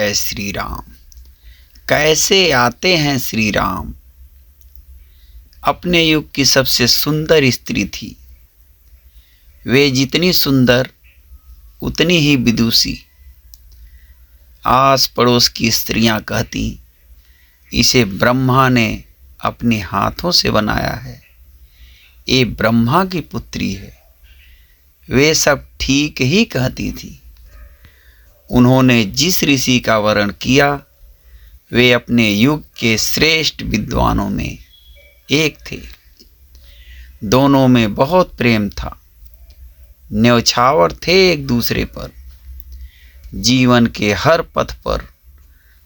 है श्री राम। कैसे आते हैं श्री राम। अपने युग की सबसे सुंदर स्त्री थी। वे जितनी सुंदर उतनी ही विदुषी। आस पड़ोस की स्त्रियां कहती, इसे ब्रह्मा ने अपने हाथों से बनाया है, ये ब्रह्मा की पुत्री है। वे सब ठीक ही कहती थी। उन्होंने जिस ऋषि का वर्ण किया वे अपने युग के श्रेष्ठ विद्वानों में एक थे। दोनों में बहुत प्रेम था, न्यौछावर थे एक दूसरे पर। जीवन के हर पथ पर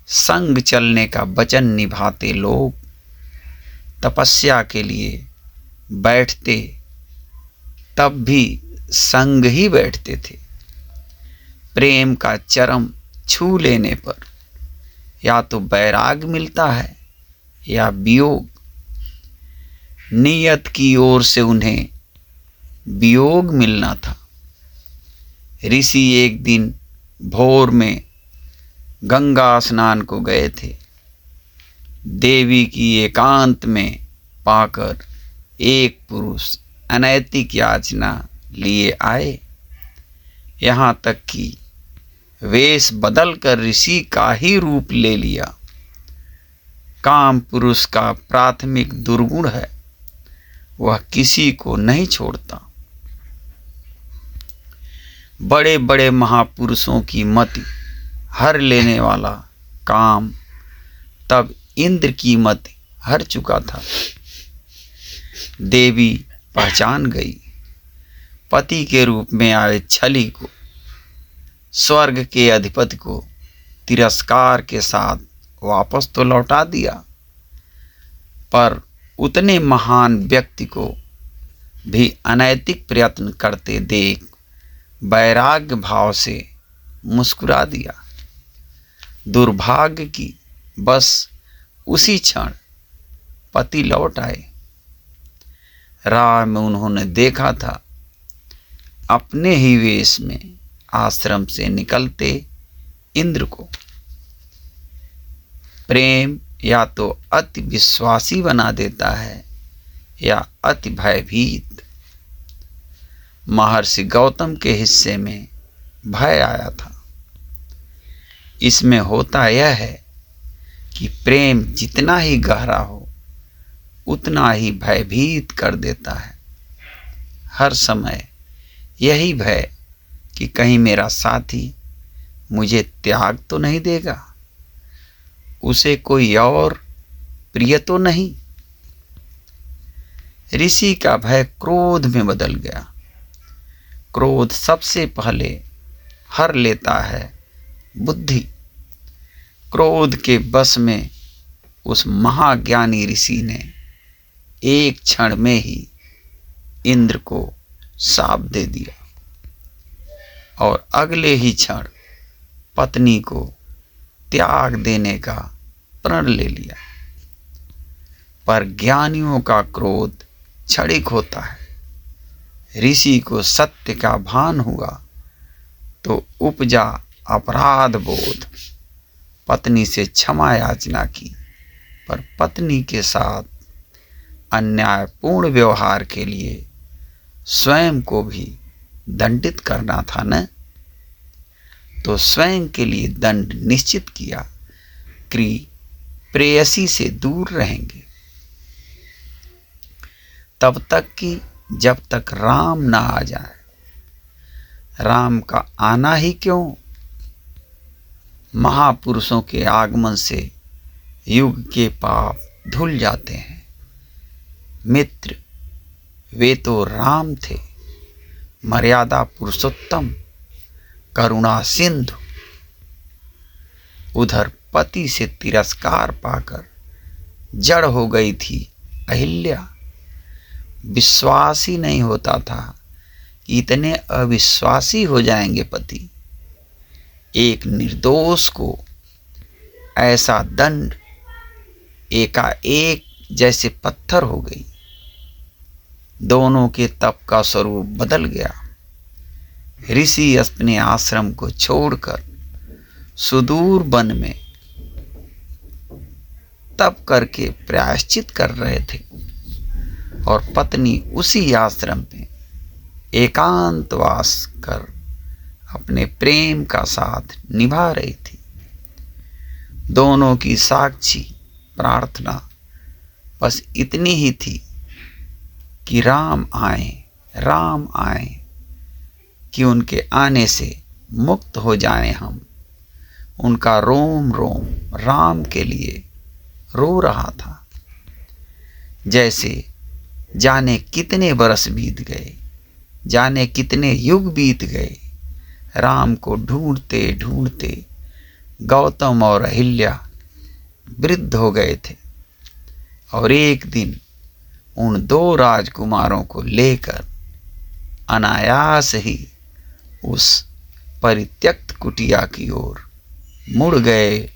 संग चलने का वचन निभाते लोग तपस्या के लिए बैठते तब भी संग ही बैठते थे। प्रेम का चरम छू लेने पर या तो वैराग मिलता है या वियोग। नियत की ओर से उन्हें वियोग मिलना था। ऋषि एक दिन भोर में गंगा स्नान को गए थे। देवी की एकांत में पाकर एक पुरुष अनैतिक याचना लिए आए। यहाँ तक कि वेश बदलकर ऋषि का ही रूप ले लिया। काम पुरुष का प्राथमिक दुर्गुण है, वह किसी को नहीं छोड़ता। बड़े बड़े महापुरुषों की मति हर लेने वाला काम तब इंद्र की मति हर चुका था। देवी पहचान गई पति के रूप में आए छली को। स्वर्ग के अधिपति को तिरस्कार के साथ वापस तो लौटा दिया, पर उतने महान व्यक्ति को भी अनैतिक प्रयत्न करते देख वैराग्य भाव से मुस्कुरा दिया। दुर्भाग्य की बस उसी क्षण पति लौट आए। राह में उन्होंने देखा था अपने ही वेश में आश्रम से निकलते इंद्र को। प्रेम या तो अति विश्वासी बना देता है या अति भयभीत। महर्षि गौतम के हिस्से में भय आया था। इसमें होता यह है कि प्रेम जितना ही गहरा हो उतना ही भयभीत कर देता है। हर समय यही भय कि कहीं मेरा साथी मुझे त्याग तो नहीं देगा, उसे कोई और प्रिय तो नहीं। ऋषि का भय क्रोध में बदल गया। क्रोध सबसे पहले हर लेता है बुद्धि। क्रोध के बस में उस महाज्ञानी ऋषि ने एक क्षण में ही इंद्र को शाप दे दिया और अगले ही क्षण पत्नी को त्याग देने का प्रण ले लिया। पर ज्ञानियों का क्रोध क्षणिक होता है। ऋषि को सत्य का भान हुआ तो उपजा अपराध बोध। पत्नी से क्षमा याचना की, पर पत्नी के साथ अन्यायपूर्ण व्यवहार के लिए स्वयं को भी दंडित करना था न, तो स्वयं के लिए दंड निश्चित किया कि प्रेयसी से दूर रहेंगे तब तक कि जब तक राम ना आ जाए। राम का आना ही क्यों, महापुरुषों के आगमन से युग के पाप धुल जाते हैं। मित्र, वे तो राम थे, मर्यादा पुरुषोत्तम, करुणा सिंधु। उधर पति से तिरस्कार पाकर जड़ हो गई थी अहिल्या। विश्वास ही नहीं होता था कि इतने अविश्वासी हो जाएंगे पति। एक निर्दोष को ऐसा दंड एकाएक जैसे पत्थर हो गई। दोनों के तप का स्वरूप बदल गया। ऋषि अपने आश्रम को छोड़कर सुदूर वन में तप करके प्रायश्चित कर रहे थे और पत्नी उसी आश्रम में एकांतवास कर अपने प्रेम का साथ निभा रही थी। दोनों की साक्षी प्रार्थना बस इतनी ही थी कि राम आए, कि उनके आने से मुक्त हो जाएं हम। उनका रोम रोम राम के लिए रो रहा था। जैसे जाने कितने बरस बीत गए, जाने कितने युग बीत गए, राम को ढूंढते ढूंढते गौतम और अहिल्या वृद्ध हो गए थे और एक दिन उन दो राजकुमारों को लेकर अनायास ही उस परित्यक्त कुटिया की ओर मुड़ गए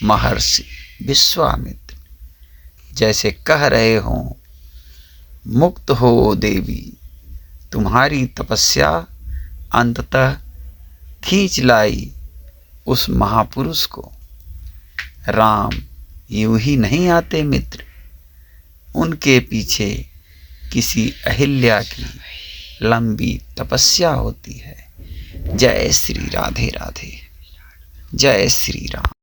महर्षि विश्वामित्र। जैसे कह रहे हों, मुक्त हो देवी, तुम्हारी तपस्या अंततः खींच लाई उस महापुरुष को। राम यूं ही नहीं आते मित्र, उनके पीछे किसी अहिल्या की लंबी तपस्या होती है। जय श्री राधे राधे, जय श्री राम।